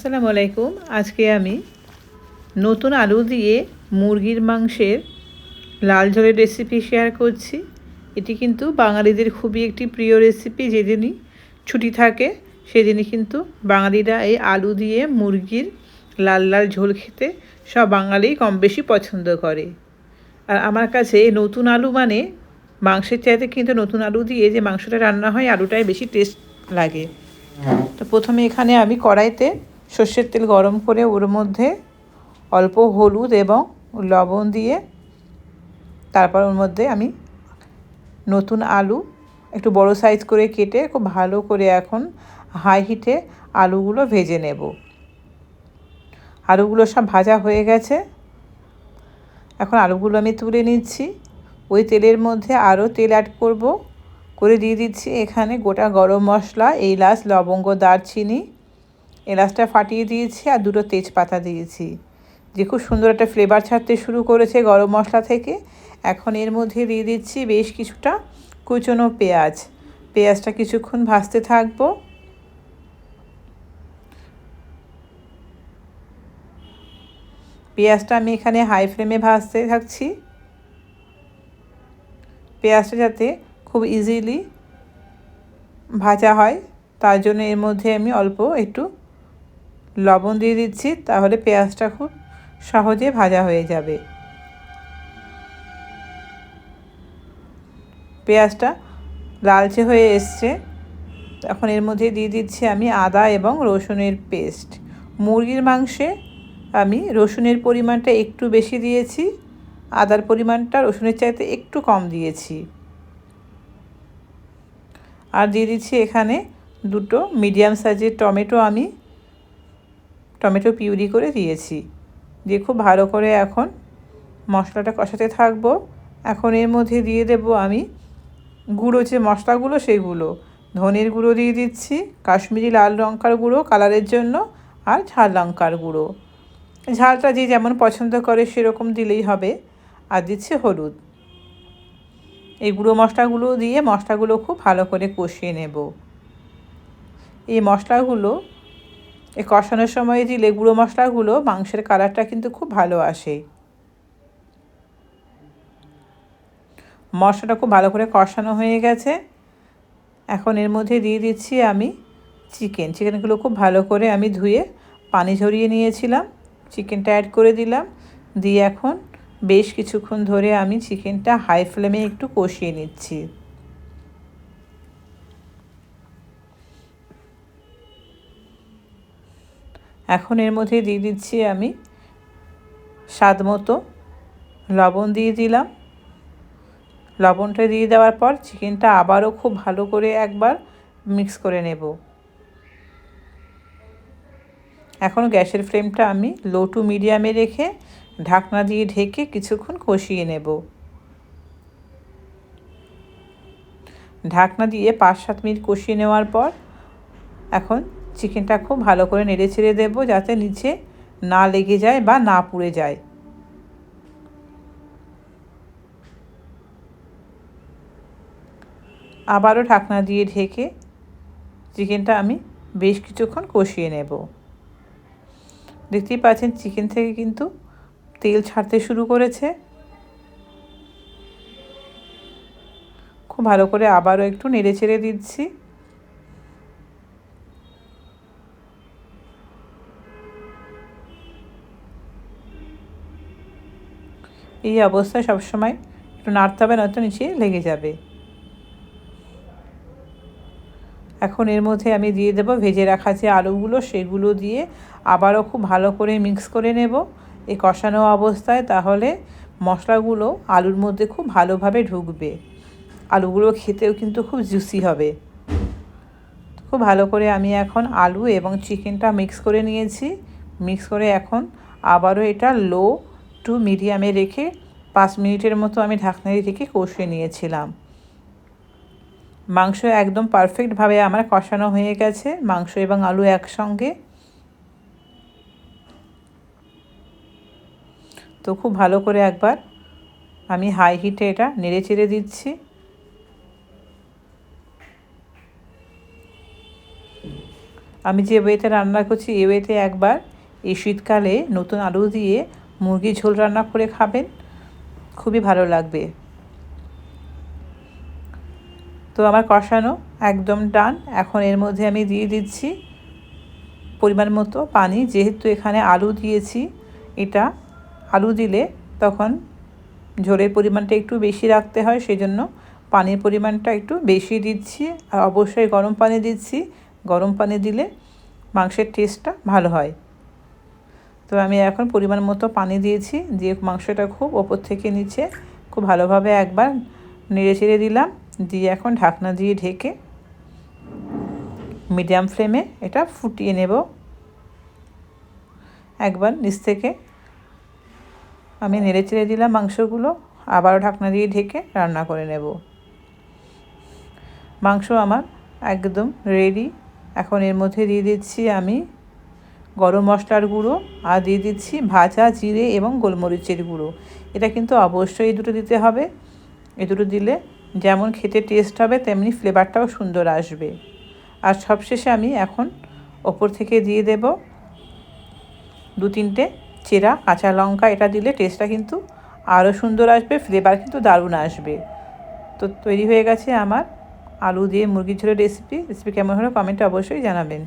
আসসালামু আলাইকুম। আজকে আমি নতুন আলু দিয়ে মুরগির মাংসের লাল ঝোলের রেসিপি শেয়ার করছি। এটি কিন্তু বাঙালিদের খুবই একটি প্রিয় রেসিপি। যেদিনই ছুটি থাকে সেদিনই কিন্তু বাঙালিরা এই আলু দিয়ে মুরগির লাল লাল ঝোল খেতে সব বাঙালি কম বেশি পছন্দ করে। আর আমার কাছে নতুন আলু মানে মাংসের চাইতে কিন্তু নতুন আলু দিয়ে যে মাংসটা রান্না হয় আলুটাই বেশি টেস্ট লাগে। তো প্রথমে এখানে আমি কড়াইতে সর্ষের তেল গরম করে ওর মধ্যে অল্প হলুদ এবং লবণ দিয়ে তারপর ওর মধ্যে আমি নতুন আলু একটু বড় সাইজ করে কেটে খুব ভালো করে এখন হাই হিটে আলুগুলো ভেজে নেব। আলুগুলো সব ভাজা হয়ে গেছে। এখন আলুগুলো আমি তুলে নিচ্ছি। ওই তেলের মধ্যে আরও তেল অ্যাড করে দিয়ে দিচ্ছি এখানে গোটা গরম মশলা, এলাচ, লবঙ্গ, দারচিনি। এলাচটা ফাটিয়ে দিয়েছি আর দুটো তেজপাতা দিয়েছি, যে খুব সুন্দর একটা ফ্লেভার ছাড়তে শুরু করেছে গরম মশলা থেকে। এখন এর মধ্যে দিয়ে দিচ্ছি বেশ কিছুটা কুচনো পেঁয়াজটা কিছুক্ষণ ভাজতে থাকবো। পেঁয়াজটা আমি এখানে হাই ফ্লেমে ভাজতে থাকছি, পেঁয়াজটা যাতে খুব ইজিলি ভাজা হয় তার জন্য এর মধ্যে আমি অল্প একটু লবণ দিয়ে দিচ্ছি, তাহলে পেঁয়াজটা খুব সহজে ভাজা হয়ে যাবে। পেঁয়াজটা লালচে হয়ে এসছে। এখন এর মধ্যে দিয়ে দিচ্ছি আমি আদা এবং রসুনের পেস্ট। মুরগির মাংসে আমি রসুনের পরিমাণটা একটু বেশি দিয়েছি, আদার পরিমাণটা রসুনের চাইতে একটু কম দিয়েছি। আর দিয়ে দিচ্ছি এখানে দুটো মিডিয়াম সাইজের টমেটো পিউরি করে দিয়েছি। দিয়ে খুব ভালো করে এখন মশলাটা কষাতে থাকবো। এখন এর মধ্যে দিয়ে দেব আমি গুঁড়ো যে মশলাগুলো সেগুলো। ধনের গুঁড়ো দিয়ে দিচ্ছি, কাশ্মীরি লাল লঙ্কার গুঁড়ো কালারের জন্য, আর ঝাল লঙ্কার গুঁড়ো। ঝালটা যে যেমন পছন্দ করে সেরকম দিলেই হবে। আর দিচ্ছি হলুদ। এই গুঁড়ো মশলাগুলো দিয়ে মশলাগুলো খুব ভালো করে কষিয়ে নেব। এই মশলাগুলো এই কষানোর সময় দিলে গুঁড়ো মশলাগুলো মাংসের কালারটা কিন্তু খুব ভালো আসে। মশলাটা খুব ভালো করে কষানো হয়ে গেছে। এখন এর মধ্যে দিয়ে দিচ্ছি আমি চিকেনগুলো খুব ভালো করে আমি ধুয়ে পানি ঝরিয়ে নিয়েছিলাম। চিকেনটা অ্যাড করে দিলাম, দিয়ে এখন বেশ কিছুক্ষণ ধরে আমি চিকেনটা হাই ফ্লেমে একটু কষিয়ে নিচ্ছি। এখন এর মধ্যে দিয়ে দিচ্ছি আমি স্বাদ মতো লবণ দিয়ে দিলাম। লবণটা দিয়ে দেওয়ার পর চিকেনটা আবারও খুব ভালো করে একবার মিক্স করে নেব। এখন গ্যাসের ফ্লেমটা আমি লো টু মিডিয়ামে রেখে ঢাকনা দিয়ে ঢেকে কিছুক্ষণ কষিয়ে নেব। ঢাকনা দিয়ে 5-7 মিনিট কষিয়ে নেওয়ার পর এখন চিকেনটা খুব ভালো করে নেড়ে ছেড়ে দেবো, যাতে নিচে না লেগে যায় বা না পুড়ে যায়। আবারও ঢাকনা দিয়ে ঢেকে চিকেনটা আমি বেশ কিছুক্ষণ কষিয়ে নেব। দেখতেই পাচ্ছেন চিকেন থেকে কিন্তু তেল ছাড়তে শুরু করেছে। খুব ভালো করে আবারও একটু নেড়ে ছেড়ে দিচ্ছি। এই অবস্থায় সবসময় একটু নাড়তে হবে, নয়তো নিচে লেগে যাবে। এখন এর মধ্যে আমি দিয়ে দেব ভেজে রাখা যে আলুগুলো, সেগুলো দিয়ে আবারও খুব ভালো করে মিক্স করে নেব এই কষানো অবস্থায়, তাহলে মশলাগুলো আলুর মধ্যে খুব ভালোভাবে ঢুকবে। আলুগুলো খেতেও কিন্তু খুব জুসি হবে। খুব ভালো করে আমি এখন আলু এবং চিকেনটা মিক্স করে নিয়েছি। মিক্স করে এখন আবারও এটা লো টু মিডিয়ামে রেখে 5 মিনিটের মতো আমি ঢাকনা দিয়ে রেখে কষিয়ে নিয়েছিলাম। মাংস একদম পারফেক্টভাবে আমার কষানো হয়ে গেছে, মাংস এবং আলু একসঙ্গে। তো খুব ভালো করে একবার আমি হাই হিটে এটা নেড়ে চেড়ে দিচ্ছি। আমি যে ওয়েতে রান্না করছি এই ওয়েতে একবার এই শীতকালে নতুন আলু দিয়ে মুরগির ঝোল রান্না করে খাবেন, খুবই ভালো লাগবে। তো আমার কষানো একদম ডান। এখন এর মধ্যে আমি দিয়ে দিচ্ছি পরিমাণ মতো পানি। যেহেতু এখানে আলু দিয়েছি, এটা আলু দিলে তখন ঝোলের পরিমাণটা একটু বেশি রাখতে হয়, সেই জন্য পানির পরিমাণটা একটু বেশি দিচ্ছি। আর অবশ্যই গরম পানি দিচ্ছি, গরম পানি দিলে মাংসের টেস্টটা ভালো হয়। তো আমি এখন পরিমাণ মতো পানি দিয়েছি, দিয়ে মাংসটা খুব ওপর থেকে নিচে খুব ভালোভাবে একবার নেড়ে চেড়ে দিলাম, দিয়ে এখন ঢাকনা দিয়ে ঢেকে মিডিয়াম ফ্লেমে এটা ফুটিয়ে নেব। একবার নিচ থেকে আমি নেড়ে চেড়ে দিলাম মাংসগুলো, আবারও ঢাকনা দিয়ে ঢেকে রান্না করে নেব। মাংস আমার একদম রেডি। এখন এর মধ্যে দিয়ে দিচ্ছি আমি গরম মশলার গুঁড়ো, আর দিয়ে দিচ্ছি ভাজা জিরে এবং গোলমরিচের গুঁড়ো। এটা কিন্তু অবশ্যই এই দুটো দিতে হবে। এই দুটো দিলে যেমন খেতে টেস্ট হবে তেমনি ফ্লেভারটাও সুন্দর আসবে। আর সবশেষে আমি এখন ওপর থেকে দিয়ে দেব 2-3টে চেরা কাঁচা লঙ্কা। এটা দিলে টেস্টটা কিন্তু আরও সুন্দর আসবে, ফ্লেভার কিন্তু দারুণ আসবে। তো তৈরি হয়ে গেছে আমার আলু দিয়ে মুরগির ঝোলের রেসিপি কেমন হলো কমেন্টে অবশ্যই জানাবেন।